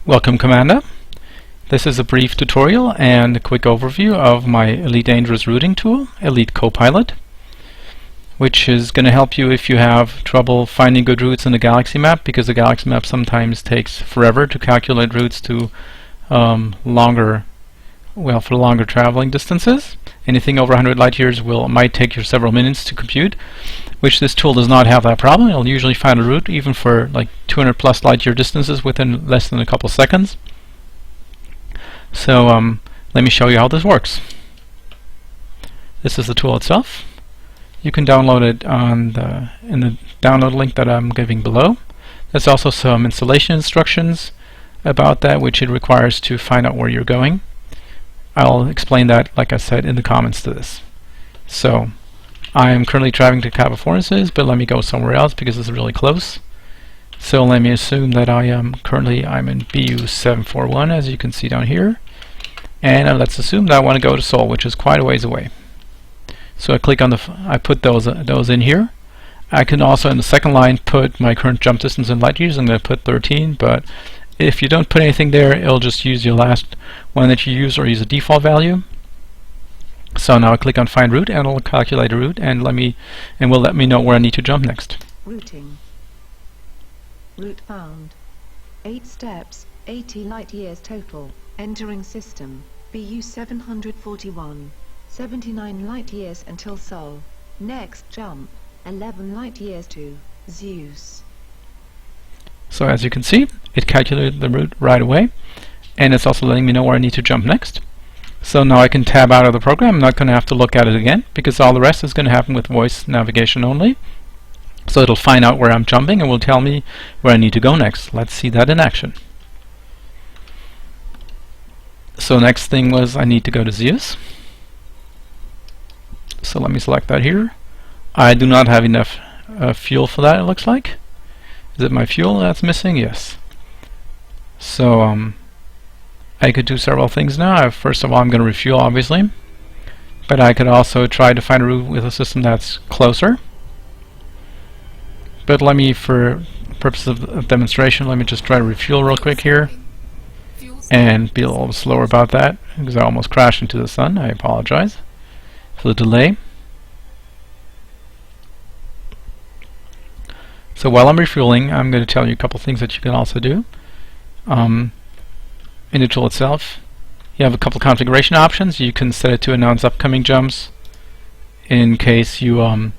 Welcome, Commander. This is a brief tutorial and a quick overview of my Elite Dangerous routing tool, Elite Copilot, which is going to help you if you have trouble finding good routes in the galaxy map, because the galaxy map sometimes takes forever to calculate routes to longer traveling distances. Anything over 100 light years might take you several minutes to compute, which this tool does not have that problem. It'll usually find a route even for like 200 plus light year distances within less than a couple seconds. So let me show you how this works. This is the tool itself. You can download it in the download link that I'm giving below. There's also some installation instructions about that, which it requires to find out where you're going. I'll explain that, like I said, in the comments to this. So I'm currently traveling to Cabo Forces, but let me go somewhere else because it's really close. So let me assume that I'm in BU741, as you can see down here, and let's assume that I want to go to Seoul, which is quite a ways away. So I click on I put those in here. I can also in the second line put my current jump distance in light years. I'm going to put 13, but if you don't put anything there, it'll just use your last one that you use or use a default value. So now I click on Find Route, and it'll calculate a route and will let me know where I need to jump next. Routing. Route found. 8 steps, 80 light years total. Entering system. BU 741. 79 light years until Seoul. Next jump. 11 light years to Zeus. So as you can see, it calculated the route right away, and it's also letting me know where I need to jump next. So now I can tab out of the program. I'm not going to have to look at it again, because all the rest is going to happen with voice navigation only. So it'll find out where I'm jumping and will tell me where I need to go next. Let's see that in action. So next thing was I need to go to Zeus. So let me select that here. I do not have enough fuel for that, it looks like. Is it my fuel that's missing? Yes. So I could do several things now. First of all, I'm going to refuel, obviously, but I could also try to find a route with a system that's closer. But let me, for purposes of demonstration, let me just try to refuel real quick here and be a little slower about that, because I almost crashed into the sun. I apologize for the delay. So while I'm refueling, I'm going to tell you a couple things that you can also do. In the tool itself, you have a couple configuration options. You can set it to announce upcoming jumps in case you want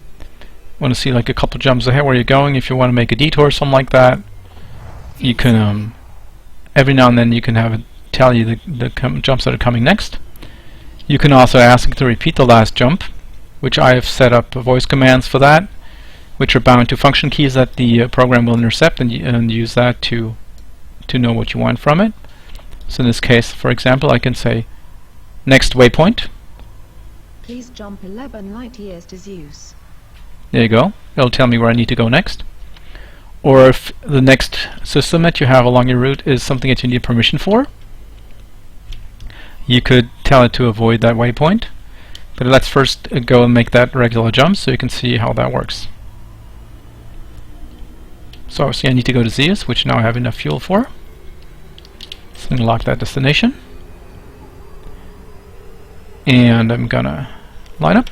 to see like a couple jumps ahead where you're going. If you want to make a detour or something like that, you can every now and then you can have it tell you the jumps that are coming next. You can also ask it to repeat the last jump, which I have set up voice commands for that, which are bound to function keys that the program will intercept and use that to know what you want from it. So in this case, for example, I can say next waypoint. Please jump 11 light years to Zeus. There you go. It'll tell me where I need to go next. Or if the next system that you have along your route is something that you need permission for, you could tell it to avoid that waypoint. But let's first go and make that regular jump so you can see how that works. So obviously I need to go to Zeus, which now I have enough fuel for. So I'm going to lock that destination. And I'm going to line up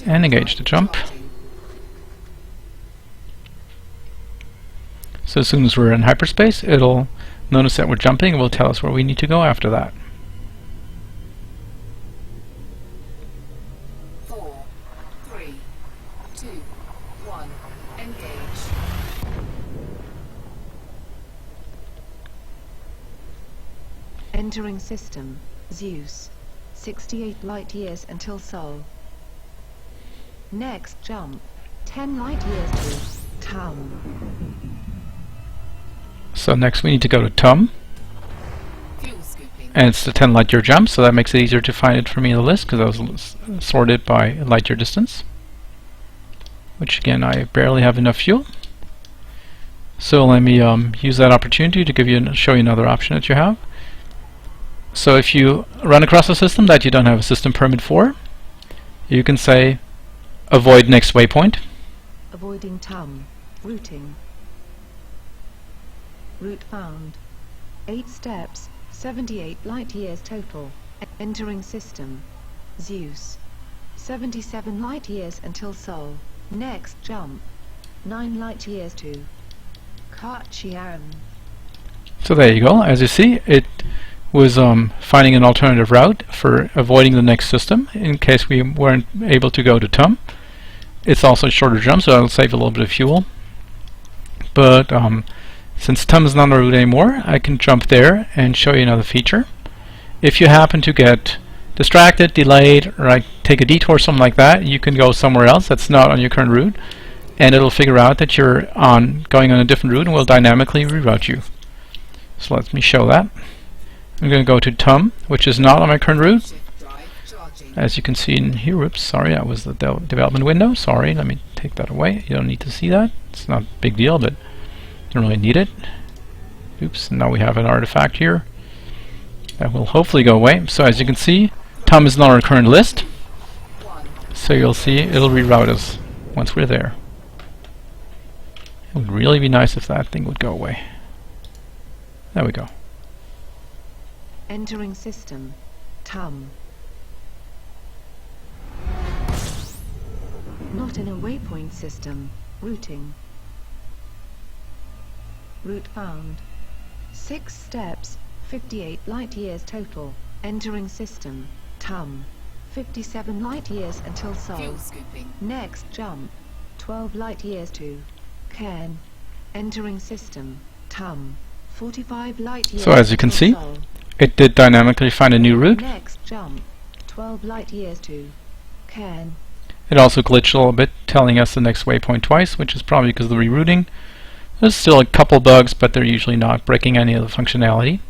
and engage the jump. So as soon as we're in hyperspace, it'll notice that we're jumping and will tell us where we need to go after that. 4, 3, 2, 1, engage. Entering system. Zeus. 68 light years until Seoul. Next jump. 10 light years to Tum. So next we need to go to Tum. And it's the 10 light year jump, so that makes it easier to find it for me in the list, because I was sorted by light year distance. Which again, I barely have enough fuel. So let me use that opportunity to show you another option that you have. So if you run across a system that you don't have a system permit for, you can say avoid next waypoint. Avoiding Tum. Routing. Route found. 8 steps, 78 light years total. Entering system. Zeus. 77 light years until Sol. Next jump. 9 light years to Kachiaran. So there you go. As you see, it was finding an alternative route for avoiding the next system in case we weren't able to go to Tum. It's also a shorter jump, so it'll save a little bit of fuel. But since Tum is not on the route anymore, I can jump there and show you another feature. If you happen to get distracted, delayed, or like take a detour or something like that, you can go somewhere else that's not on your current route, and it'll figure out that you're going on a different route and will dynamically reroute you. So let me show that. I'm going to go to Tum, which is not on my current route. As you can see in here, whoops, sorry, that was the development window. Sorry, let me take that away. You don't need to see that. It's not a big deal, but you don't really need it. Oops, now we have an artifact here. That will hopefully go away. So as you can see, Tum is not on our current list. So you'll see it'll reroute us once we're there. It would really be nice if that thing would go away. There we go. Entering system. Tum. Not in a waypoint system. Routing. Route found. 6 steps, 58 light years total. Entering system. Tum. 57 light years until Sol. Fuel scooping. Next jump. 12 light years to Cairn. Entering system. Tum. 45 light years. So as you can see, Sol. it did dynamically find a new route. Next jump. 12 light years to Cairn. It also glitched a little bit, telling us the next waypoint twice, which is probably because of the rerouting. There's still a couple bugs, but they're usually not breaking any of the functionality.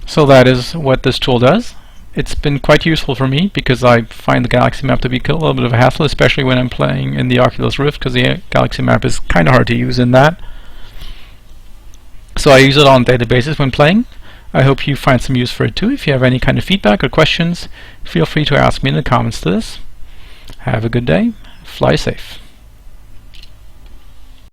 So that is what this tool does. It's been quite useful for me because I find the Galaxy Map to be a little bit of a hassle, especially when I'm playing in the Oculus Rift, because the Galaxy Map is kind of hard to use in that. So I use it on a daily basis when playing. I hope you find some use for it too. If you have any kind of feedback or questions, feel free to ask me in the comments to this. Have a good day. Fly safe.